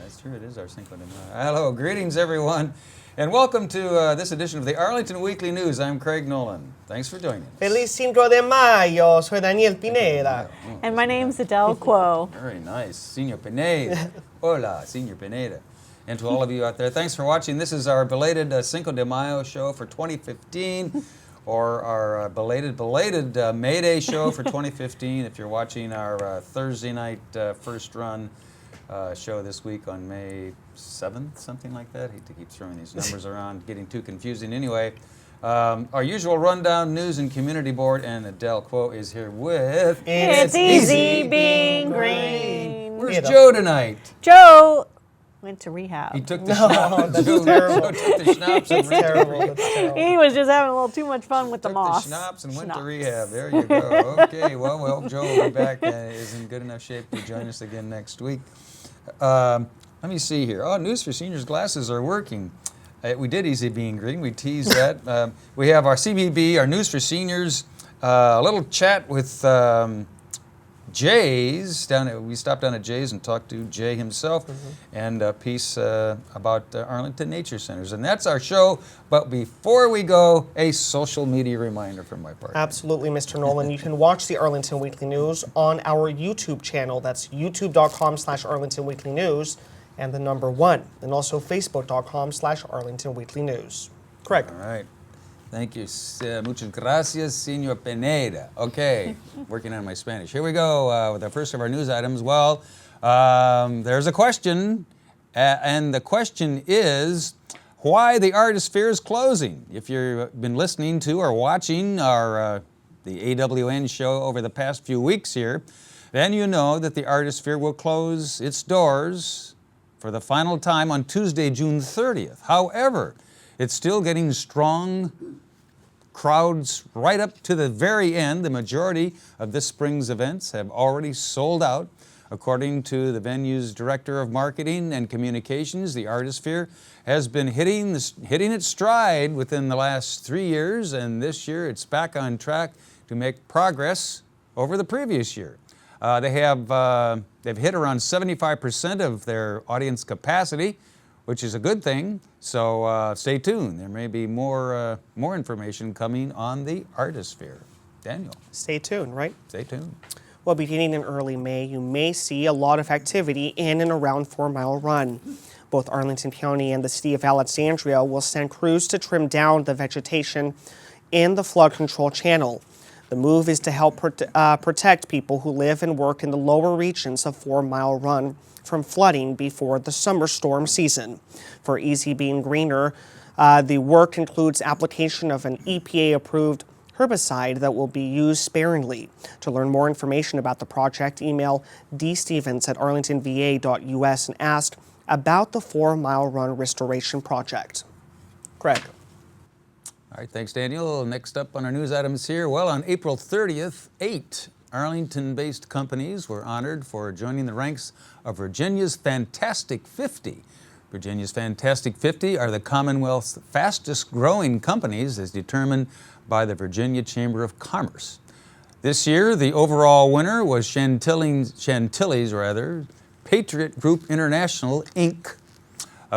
That's true. It is our Cinco de Mayo. Hello, greetings everyone, and welcome to this edition of the Arlington Weekly News. I'm Craig Nolan. Thanks for joining us. Feliz Cinco de Mayo. Soy Daniel Pineda. And my name's Adele Quo. Very nice. Senor Pineda. Hola, Senor Pineda. And to all of you out there, thanks for watching. This is our belated Cinco de Mayo show for 2015, or our belated May Day show for 2015. If you're watching our Thursday night first run show this week on May 7th, something like that. I hate to keep throwing these numbers around, getting too confusing. Anyway, our usual rundown, news and community board, and Adele Quo is here with... It's easy being green. Where's Joe tonight? Joe went to rehab. He took the schnapps. That's Joe terrible. took the schnapps and went to Terrible. rehab. That's terrible. He was just having a little too much fun with the Took moss. the schnapps and went to Schnapps. rehab. There you go. Okay, well, we hope Joe will be back. Is in good enough shape to join us again next week. Let me see here. Oh, News for Seniors glasses are working. We did Easy Being Green. We teased that. We have our CBB, our News for Seniors, a little chat with Jay's. We stopped down at Jay's and talked to Jay himself, and a piece about Arlington Nature Centers. And that's our show. But before we go, a social media reminder from my partner. Absolutely, Mr. Nolan. You can watch the Arlington Weekly News on our YouTube channel. That's youtube.com/Arlington Weekly News and the number 1. And also facebook.com/Arlington Weekly News. Craig. All right. Thank you. Muchas gracias, Senor Pineda. Okay, working on my Spanish. Here we go with the first of our news items. Well, there's a question, and the question is why the Artisphere is closing. If you've been listening to or watching our the AWN show over the past few weeks here, then you know that the Artisphere will close its doors for the final time on Tuesday, June 30th. However, it's still getting strong crowds right up to the very end. The majority of this spring's events have already sold out. According to the venue's Director of Marketing and Communications, the Artisphere has been hitting its stride within the last 3 years, and this year it's back on track to make progress over the previous year. They've hit around 75% of their audience capacity, which is a good thing, so stay tuned. There may be more information coming on the Artisphere. Daniel. Stay tuned, right? Stay tuned. Well, beginning in early May, you may see a lot of activity in and around 4 Mile Run. Both Arlington County and the City of Alexandria will send crews to trim down the vegetation in the flood control channel. The move is to help protect people who live and work in the lower regions of 4 Mile Run from flooding before the summer storm season. For Easy Being Greener, the work includes application of an EPA-approved herbicide that will be used sparingly. To learn more information about the project, email dstevens@arlingtonva.us and ask about the 4 Mile Run Restoration Project. Craig. All right, thanks, Daniel. Next up on our news items here, well, on April 30th, 8 Arlington-based companies were honored for joining the ranks of Virginia's Fantastic 50. Virginia's Fantastic 50 are the Commonwealth's fastest-growing companies as determined by the Virginia Chamber of Commerce. This year, the overall winner was Chantilly's Patriot Group International, Inc.,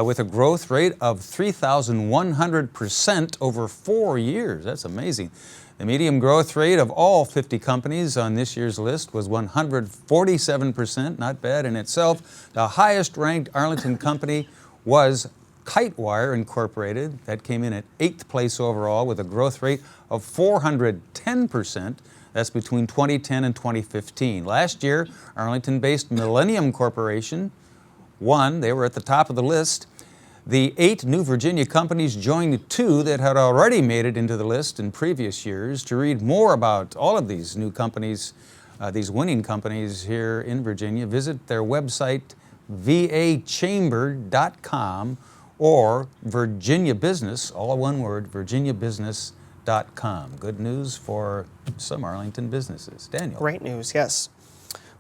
with a growth rate of 3,100% over 4 years. That's amazing. The median growth rate of all 50 companies on this year's list was 147%, not bad in itself. The highest ranked Arlington company was Kitewire Incorporated. That came in at 8th place overall with a growth rate of 410%. That's between 2010 and 2015. Last year, Arlington-based Millennium Corporation won. They were at the top of the list. The 8 new Virginia companies joined 2 that had already made it into the list in previous years. To read more about all of these new companies, these winning companies here in Virginia, visit their website, vachamber.com, or Virginia Business, all one word, virginiabusiness.com. Good news for some Arlington businesses. Daniel. Great news, yes.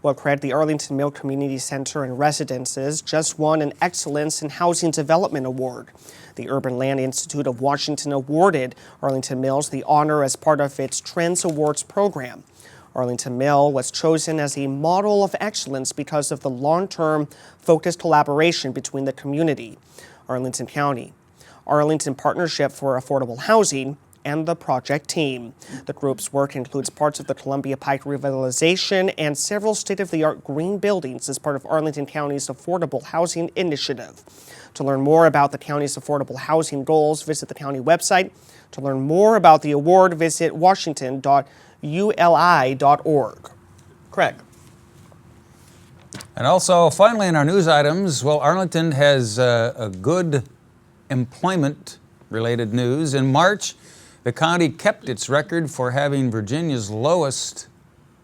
Well, Craig, the Arlington Mill Community Center and Residences just won an Excellence in Housing Development Award. The Urban Land Institute of Washington awarded Arlington Mills the honor as part of its Trends Awards program. Arlington Mill was chosen as a model of excellence because of the long-term focused collaboration between the community, Arlington County, Arlington Partnership for Affordable Housing, and the project team. The group's work includes parts of the Columbia Pike revitalization and several state-of-the-art green buildings as part of Arlington County's Affordable Housing Initiative. To learn more about the county's affordable housing goals, visit the county website. To learn more about the award, visit washington.uli.org. Craig. And also, finally, in our news items, well, Arlington has a good employment-related news. In March, the county kept its record for having Virginia's lowest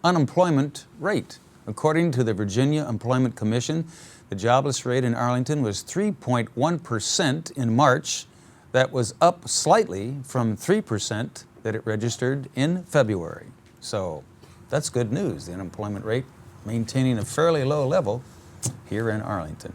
unemployment rate. According to the Virginia Employment Commission, the jobless rate in Arlington was 3.1% in March. That was up slightly from 3% that it registered in February. So that's good news, the unemployment rate maintaining a fairly low level here in Arlington.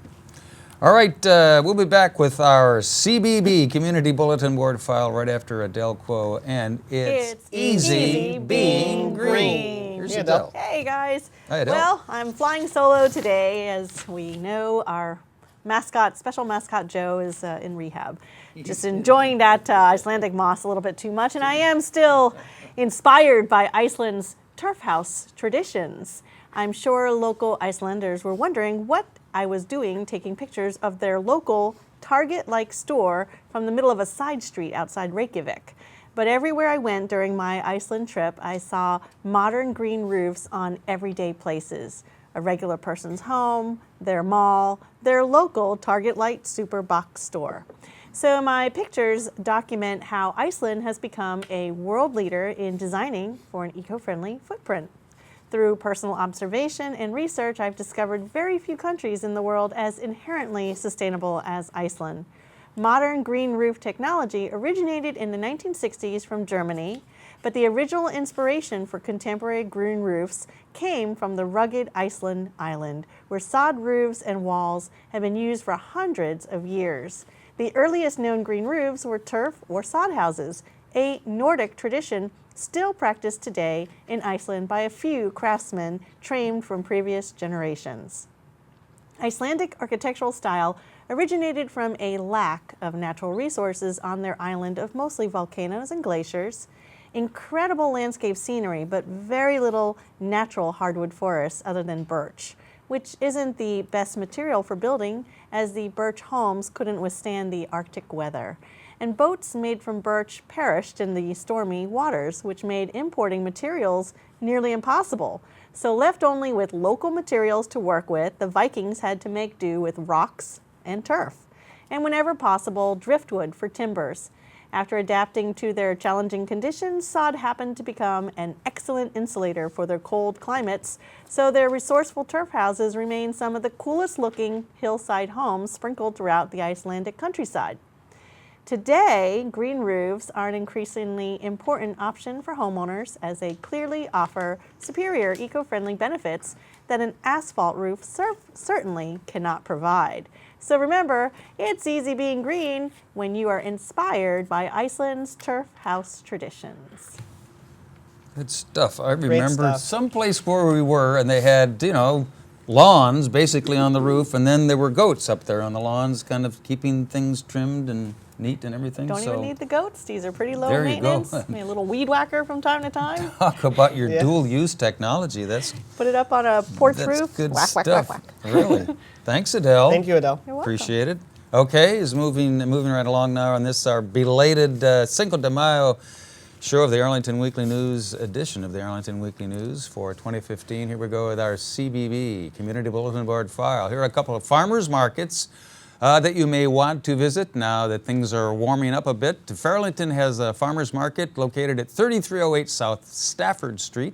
All right, we'll be back with our CBB Community Bulletin Board file right after Adele Quo, and it's easy being green. Here's Adele. Hey guys. Hi, Adele. Well, I'm flying solo today. As we know, our mascot, special mascot Joe, is in rehab. Just enjoying that Icelandic moss a little bit too much, and I am still inspired by Iceland's turf house traditions. I'm sure local Icelanders were wondering what I was doing taking pictures of their local Target-like store from the middle of a side street outside Reykjavik. But everywhere I went during my Iceland trip, I saw modern green roofs on everyday places. A regular person's home, their mall, their local Target-like super box store. So my pictures document how Iceland has become a world leader in designing for an eco-friendly footprint. Through personal observation and research, I've discovered very few countries in the world as inherently sustainable as Iceland. Modern green roof technology originated in the 1960s from Germany, but the original inspiration for contemporary green roofs came from the rugged Iceland island, where sod roofs and walls have been used for hundreds of years. The earliest known green roofs were turf or sod houses, a Nordic tradition still practiced today in Iceland by a few craftsmen trained from previous generations. Icelandic architectural style originated from a lack of natural resources on their island of mostly volcanoes and glaciers, incredible landscape scenery, but very little natural hardwood forests other than birch, which isn't the best material for building, as the birch homes couldn't withstand the Arctic weather. And boats made from birch perished in the stormy waters, which made importing materials nearly impossible. So left only with local materials to work with, the Vikings had to make do with rocks and turf, and whenever possible, driftwood for timbers. After adapting to their challenging conditions, sod happened to become an excellent insulator for their cold climates, so their resourceful turf houses remain some of the coolest looking hillside homes sprinkled throughout the Icelandic countryside. Today, green roofs are an increasingly important option for homeowners, as they clearly offer superior eco-friendly benefits that an asphalt roof certainly cannot provide. So remember, it's easy being green when you are inspired by Iceland's turf house traditions. Good stuff. I remember stuff. someplace where we were, and they had, lawns basically on the roof, and then there were goats up there on the lawns, kind of keeping things trimmed and neat and everything. Don't even need the goats. These are pretty low There you go. maintenance. Maybe a little weed whacker from time to time. Talk about your dual-use technology. That's Put it up on a porch roof. good Whack, whack, stuff. whack, whack. Really. Thanks, Adele. Thank you, Adele. You're welcome. Appreciate it. Okay, is moving right along now on this our belated Cinco de Mayo show of the Arlington Weekly News edition of the Arlington Weekly News for 2015. Here we go with our CBB Community Bulletin Board file. Here are a couple of farmers markets that you may want to visit now that things are warming up a bit. Fairlington has a farmers market located at 3308 South Stafford Street.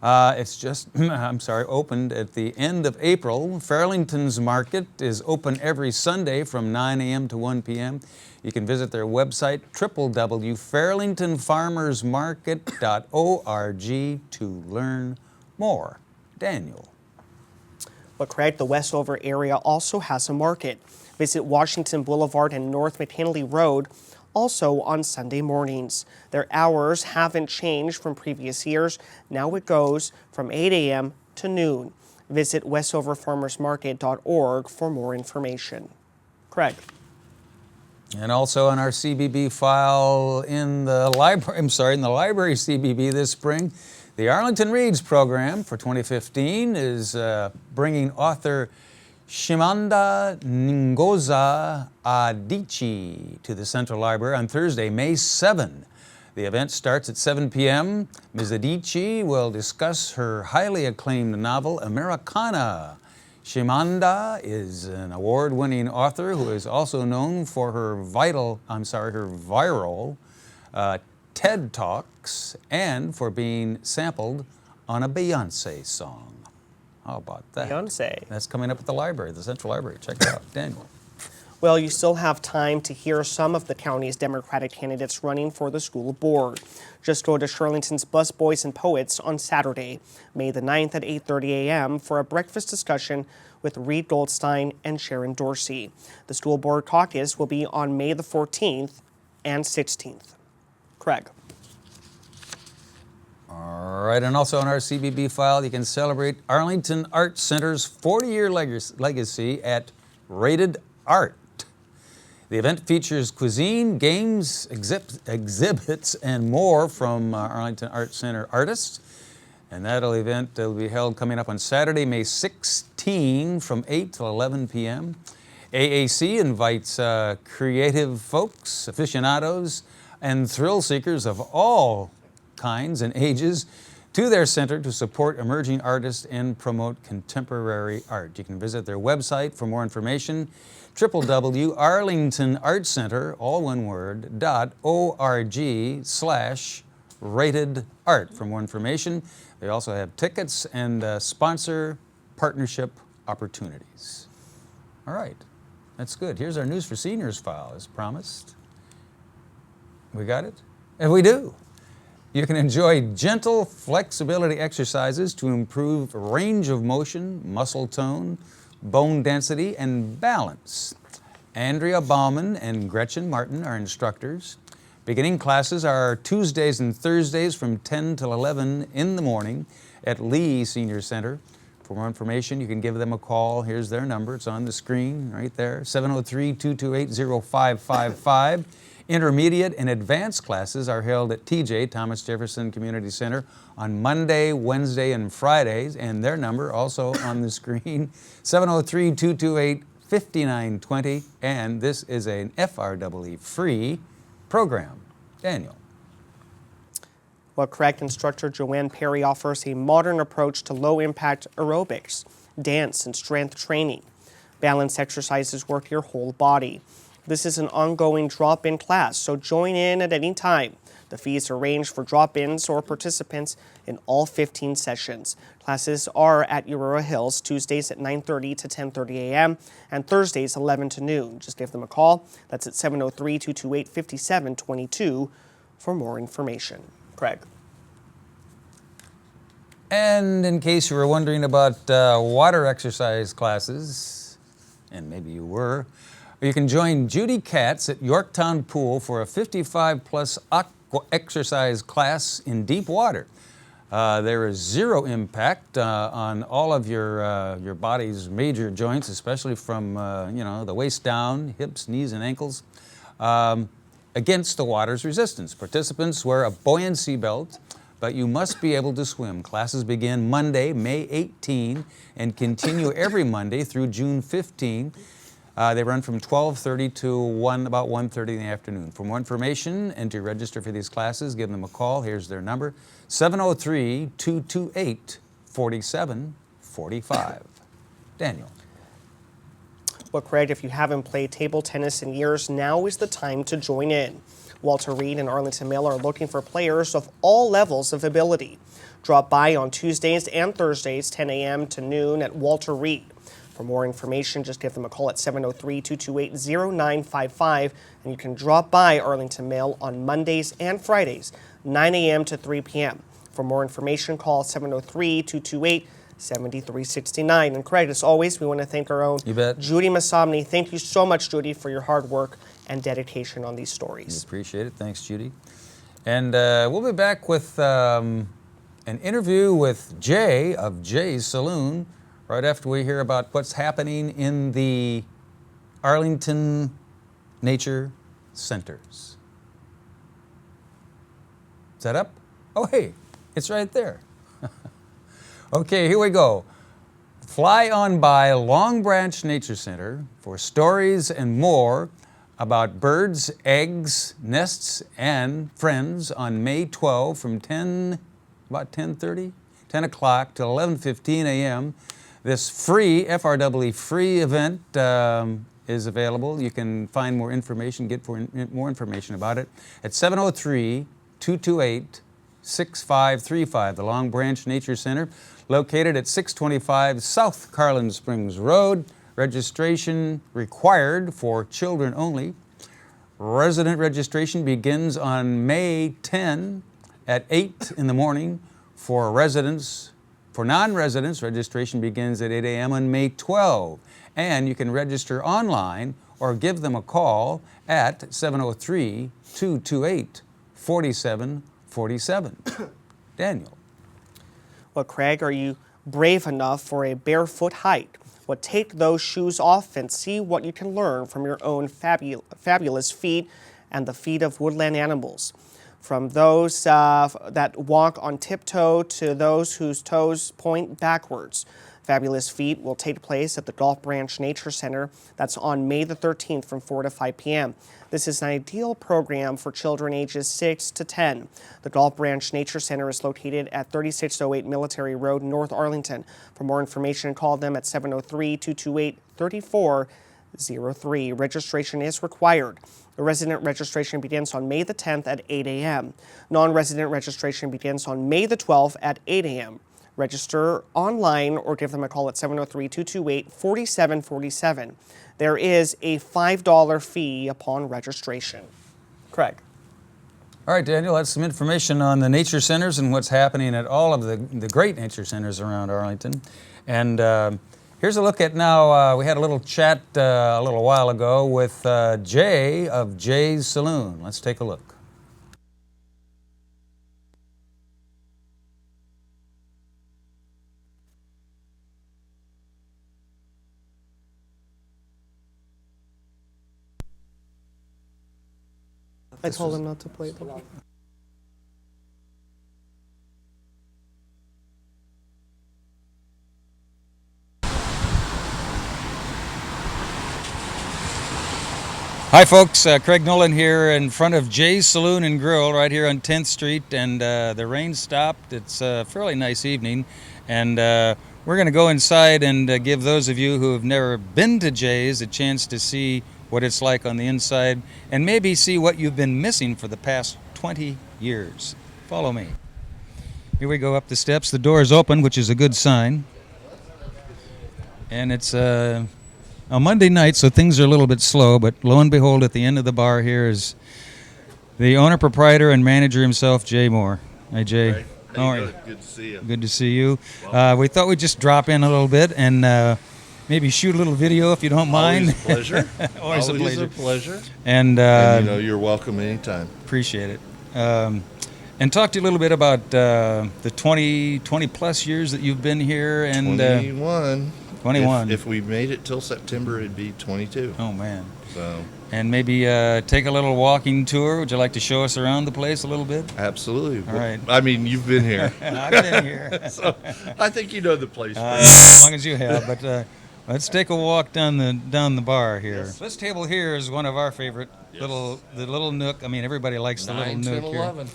It's just, opened at the end of April. Fairlington's market is open every Sunday from 9 a.m. to 1 p.m. You can visit their website, www.fairlingtonfarmersmarket.org, to learn more. Daniel. But Craig, the Westover area also has a market. Visit Washington Boulevard and North McKinley Road. also on Sunday mornings. Their hours haven't changed from previous years. Now it goes from 8 a.m. to noon. Visit westoverfarmersmarket.org for more information. Craig. And also on our CBB file in the library, in the library CBB this spring, the Arlington Reads program for 2015 is bringing author Chimamanda Ngozi Adichie to the Central Library on Thursday, May 7. The event starts at 7 p.m. Ms. Adichie will discuss her highly acclaimed novel, Americana. Chimamanda is an award-winning author who is also known for her viral TED Talks and for being sampled on a Beyoncé song. How about that? Beyoncé. That's coming up at the library, the Central Library. Check it out. Daniel. Well, you still have time to hear some of the county's Democratic candidates running for the school board. Just go to Shirlington's Busboys and Poets on Saturday, May the 9th at 8:30 a.m. for a breakfast discussion with Reed Goldstein and Sharon Dorsey. The school board caucus will be on May the 14th and 16th. Craig. All right, and also on our CBB file, you can celebrate Arlington Art Center's 40-year legacy at Rated Art. The event features cuisine, games, exhibits, and more from Arlington Art Center artists. And that event will be held coming up on Saturday, May 16 from 8 till 11 p.m. AAC invites creative folks, aficionados, and thrill seekers of all kinds and ages to their center to support emerging artists and promote contemporary art. You can visit their website for more information, www.arlingtonartcenter, all one word, .org/ratedart for more information. They also have tickets and sponsor partnership opportunities. All right, that's good. Here's our News for Seniors file, as promised. We got it? And we do. You can enjoy gentle flexibility exercises to improve range of motion, muscle tone, bone density, and balance. Andrea Bauman and Gretchen Martin are instructors. Beginning classes are Tuesdays and Thursdays from 10 till 11 in the morning at Lee Senior Center. For more information, you can give them a call. Here's their number. It's on the screen right there, 703-228-0555. Intermediate and advanced classes are held at TJ, Thomas Jefferson Community Center, on Monday, Wednesday, and Fridays, and their number also on the screen, 703-228-5920, and this is an FREE program. Daniel. Well, correct instructor Joanne Perry offers a modern approach to low-impact aerobics, dance, and strength training. Balance exercises work your whole body. This is an ongoing drop-in class, so join in at any time. The fees are ranged for drop-ins or participants in all 15 sessions. Classes are at Aurora Hills, Tuesdays at 9:30 to 10:30 a.m. and Thursdays 11 to noon. Just give them a call. That's at 703-228-5722 for more information. Craig. And in case you were wondering about water exercise classes, and maybe you were, you can join Judy Katz at Yorktown Pool for a 55-plus aqua exercise class in deep water. There is zero impact on all of your body's major joints, especially from the waist down, hips, knees, and ankles, against the water's resistance. Participants wear a buoyancy belt, but you must be able to swim. Classes begin Monday, May 18, and continue every Monday through June 15. They run from 12:30 to about 1:30 in the afternoon. For more information and to register for these classes, give them a call. Here's their number, 703-228-4745. Daniel. Well, Craig, if you haven't played table tennis in years, now is the time to join in. Walter Reed and Arlington Mill are looking for players of all levels of ability. Drop by on Tuesdays and Thursdays, 10 a.m. to noon at Walter Reed. For more information, just give them a call at 703-228-0955, and you can drop by Arlington Mill on Mondays and Fridays, 9 a.m. to 3 p.m. For more information, call 703-228-7369. And Craig, as always, we want to thank our own You bet. Judy Masomny. Thank you so much, Judy, for your hard work and dedication on these We stories. appreciate it. Thanks, Judy. And we'll be back with an interview with Jay of Jay's Saloon right after we hear about what's happening in the Arlington Nature Centers. Is that up? Oh, hey, it's right there. Okay, here we go. Fly on by Long Branch Nature Center for stories and more about birds, eggs, nests, and friends on May 12 from about 10 o'clock to 11:15 a.m. This free, FRW free event is available. You can find more information, get more information about it at 703-228-6535, the Long Branch Nature Center, located at 625 South Carlin Springs Road. Registration required for children only. Resident registration begins on May 10 at 8 in the morning. For non-residents, registration begins at 8 a.m. on May 12. And you can register online or give them a call at 703-228-4747. Daniel. Well, Craig, are you brave enough for a barefoot hike? Well, take those shoes off and see what you can learn from your own fabulous feet and the feet of woodland animals. From those that walk on tiptoe to those whose toes point backwards. Fabulous Feet will take place at the Gulf Branch Nature Center. That's on May the 13th from 4 to 5 p.m. This is an ideal program for children ages 6 to 10. The Gulf Branch Nature Center is located at 3608 Military Road, North Arlington. For more information, call them at 703-228-3403. Registration is required. The resident registration begins on May the 10th at 8 a.m. Non-resident registration begins on May the 12th at 8 a.m. Register online or give them a call at 703-228-4747. There is a $5 fee upon registration. Craig. All right, Daniel, that's some information on the nature centers and what's happening at all of the great nature centers around Arlington. And here's a look at now, we had a little chat a little while ago with Jay of Jay's Saloon. Let's take a look. I told him not to play the Hi folks, Craig Nolan here in front of Jay's Saloon and Grill right here on 10th Street, and the rain stopped. It's a fairly nice evening, and we're going to go inside and give those of you who have never been to Jay's a chance to see what it's like on the inside and maybe see what you've been missing for the past 20 years. Follow me. Here we go up the steps. The door is open, which is a good sign, and it's a Monday night, so things are a little bit slow, but lo and behold, at the end of the bar here is the owner, proprietor, and manager himself, Jay Moore. Hi, Jay. Right. How are you? Good to see you. Good to see you. We thought we'd just drop in a little bit and maybe shoot a little video if you don't mind. Always a pleasure. Always a pleasure. a pleasure. And, And you're welcome anytime. appreciate it. And talk to you a little bit about the 20 plus years that you've been here. And 21. 21. If we made it till September, it'd be 22. Oh, man. So And maybe take a little walking tour. Would you like to show us around the place a little bit? absolutely. All right. I mean, you've been here. I've been here. So I think you know the place. As long as you have, but let's take a walk down the bar here. Yes. This table here is one of our favorite Yes. the little nook. I mean, everybody likes the 9, little 10, nook here. 11.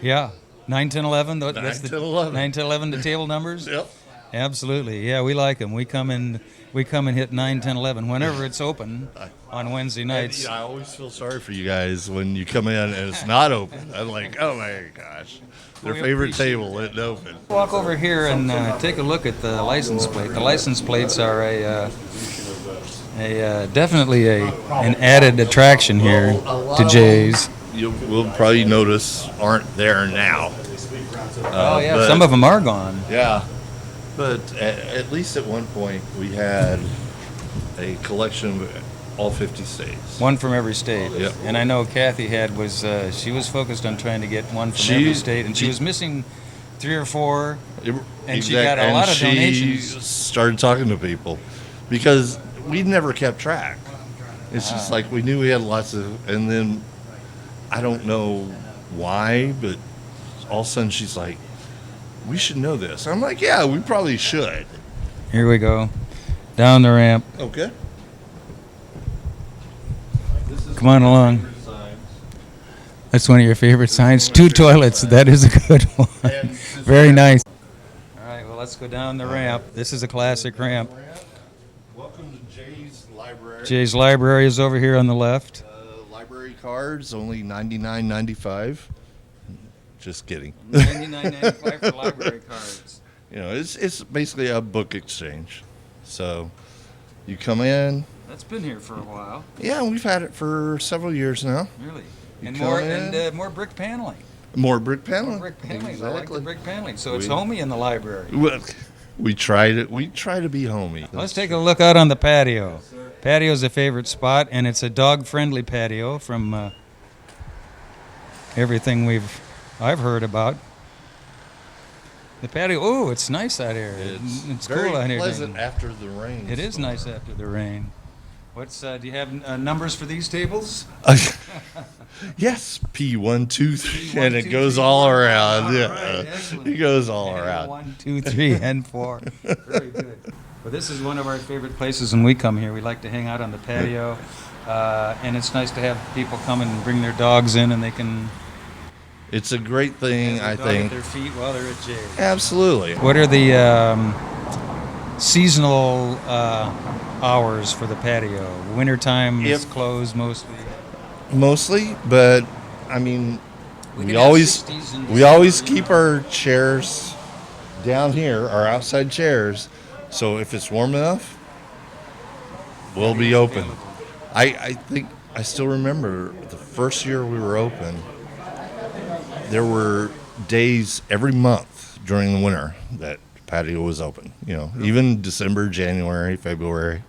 Yeah, 9, 10, 11. That's 9, the 10, 11. 9, 10, 11. The table numbers. Yep. Absolutely. Yeah, we like them. We come and hit 9, 10, 11 whenever it's open on Wednesday nights. And, I always feel sorry for you guys when you come in and it's not open. I'm like, oh my gosh. Their We favorite appreciate table isn't open. Walk over here and take a look at the license plate. The license plates are definitely an added attraction here to Jay's. You will probably notice aren't there now. Oh yeah, but- some of them are gone. Yeah, but at least at one point we had a collection all 50 states. One from every state. Yep. And I know Kathy she was focused on trying to get one from She- every state, and she she- was missing 3 or 4. And she Exact- got a and lot of she donations. started talking to people because we never kept track. It's just like we knew we had lots of, and then I don't know why, but all of a sudden she's like, "We should know this." I'm like, "Yeah, we probably should." Here we go. Down the ramp. Okay. Come on along. That's one of your favorite signs. 2 toilets. That is a good one. Very nice. All right, well, let's go down the ramp. This is a classic ramp. Welcome to Jay's Library. Jay's Library is over here on the left. Library cards only $99.95. Just kidding. $99.95 for library cards. You know, it's basically a book exchange. So you come in. That's been here for a while. Yeah, we've had it for several years now. Really? You And come more in. more brick paneling. More brick paneling. More brick paneling. I like the Exactly. brick paneling. So it's We- homey in the library. Well, we tried it. We try to be homey. Let's take a look out on the patio. Patio's a favorite spot, and it's a dog-friendly patio from everything I've heard about. The patio. Oh, it's nice out here. It's very cool out here. pleasant after the rain. It is nice after the rain. What's do you have numbers for these tables? Yes, P123, P1, and it 2, goes 3, all 4. around. All Yeah, right, excellent. it goes all And around. 1, 2, 3, and 4. Very good. Well, this is one of our favorite places when we come here. We like to hang out on the patio, and it's nice to have people come and bring their dogs in, and they can It's a great thing, have I their dog think. at their feet while they're at Jay's. Absolutely. What are the seasonal hours for the patio? Wintertime is If- closed mostly. Mostly, but I mean, We we can have always 60s in we always December. keep our chairs down here, our outside chairs. So if it's warm enough, we'll be open. I think I still remember the first year we were open. There were days every month during the winter that patio was open. You know, even December, January, February.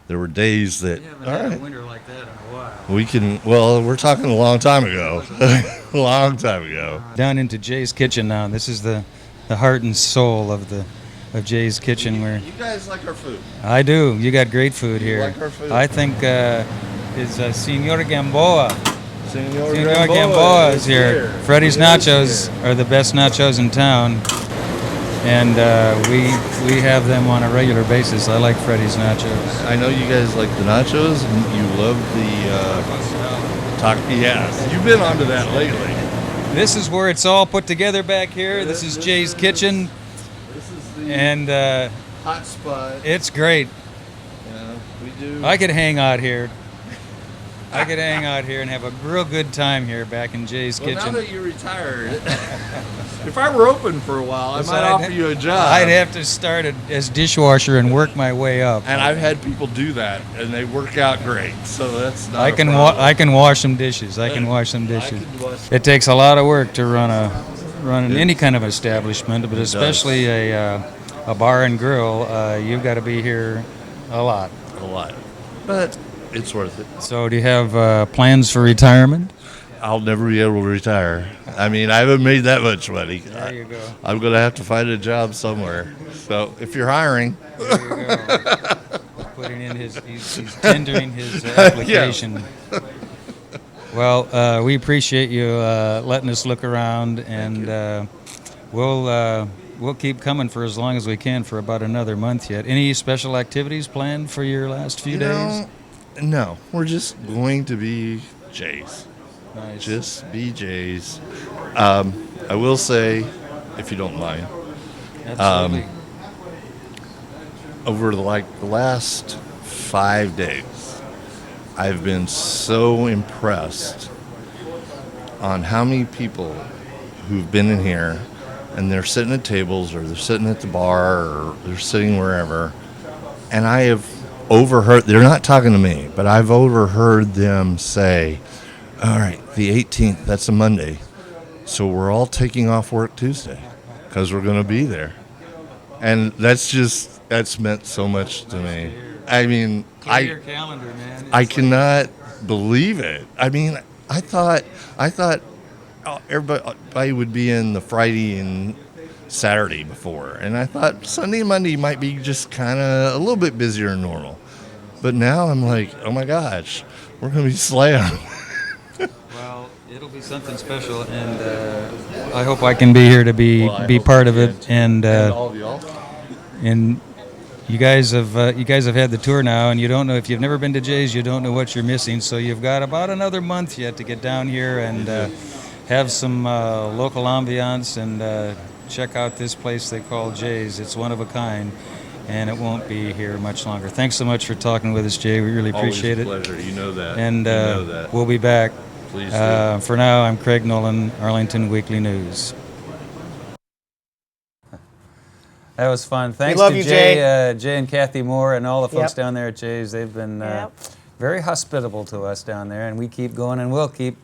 There were days that We haven't all had a right, winter like that in a while. we can. Well, we're talking a long time ago. A long time ago. Down into Jay's Kitchen now. This is the heart and soul of Jay's Kitchen. Where You guys like our food? I do. You got great food here. like our food? I think it's Senor Gamboa. Senor Senor Gamboa is here. Freddy's Nachos are the best nachos in town, and we have them on a regular basis. I like Freddy's Nachos. I know you guys like the nachos and you love the taco. Yes, you've been onto that lately. This is where it's all put together back here. This is Jay's Kitchen, This is the and hot spot. it's great. Yeah, we do. I could hang out here. I could hang out here and have a real good time here back in Jay's Well, Kitchen. now that you're retired, if I were open for a while, I Yes, might offer you a job. I'd have to start as dishwasher and work my way up. And I've had people do that, and they work out great. So that's not. I can a problem. I can wash some dishes. I can wash some I dishes. can wash- It takes a lot of work to run any kind of establishment, but does. especially a bar and grill. You've got to be here a lot. a lot, but it's worth it. So, do you have plans for retirement? I'll never be able to retire. I mean, I haven't made that much money. There you go. I'm going to have to find a job somewhere. So if you're hiring, There you go. Putting in he's tendering his application. Well, we appreciate you letting us look around, and we'll keep coming for as long as we can for about another month yet. Any special activities planned for your last few days? No, we're just going to be Jays. Nice. Just be Jays. I will say, if you don't mind, Absolutely. over the last 5 days, I've been so impressed on how many people who've been in here and they're sitting at tables or they're sitting at the bar or they're sitting wherever, and I have overheard, they're not talking to me, but I've overheard them say, all right, the 18th, that's a Monday, so we're all taking off work Tuesday because we're going to be there. And that's meant so much to me. I mean, Clear your calendar, man. I cannot believe it. I mean, I thought everybody would be in the Friday and Saturday before, and I thought Sunday and Monday might be just kind of a little bit busier than normal. But now I'm like, oh my gosh, we're going to be slammed. Well, it'll be something special, and I hope I can be here to be part of it. And all of y'all. and you guys have had the tour now, and you don't know, if you've never been to Jay's, you don't know what you're missing. So you've got about another month yet to get down here and have some local ambiance and check out this place they call Jay's. It's one of a kind, and it won't be here much longer. Thanks so much for talking with us, Jay. We really appreciate it. Always a pleasure. You know that. And you know that. we'll be back. Please do. For now, I'm Craig Nolan, Arlington Weekly News. That was fun. Thanks love to you, Jay, Jay and Kathy Moore and all the folks Yep. down there at Jay's. They've been Yep. very hospitable to us down there, and we keep going, and we'll keep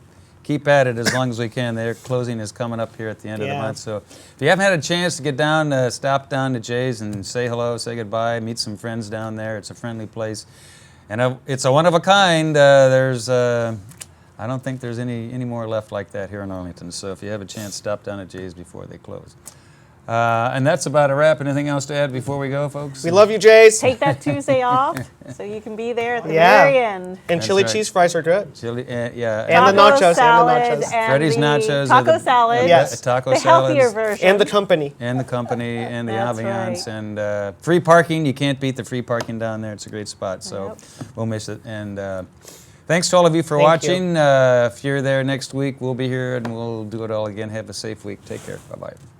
at it as long as we can. Their closing is coming up here at the end of the Yeah. month. So if you haven't had a chance to get down, stop down to Jay's and say hello, say goodbye, meet some friends down there. It's a friendly place, and it's a one of a kind. I don't think there's any more left like that here in Arlington. So if you have a chance, stop down at Jay's before they close. And that's about a wrap. Anything else to add before we go, folks? We love you, Jays. Take that Tuesday off so you can be there at the Yeah. very end. And That's chili right. cheese fries are good. Chili, yeah. And the Taco nachos, salad and the nachos. Freddy's the nachos are Taco the- salad. Yes. Taco the healthier salads. version. And the company. And the company and the That's ambiance right. and free parking. You can't beat the free parking down there. It's a great spot, so we'll miss it. And thanks to all of you for Thank you. watching. If you're there next week, we'll be here and we'll do it all again. Have a safe week. Take care. Bye-bye.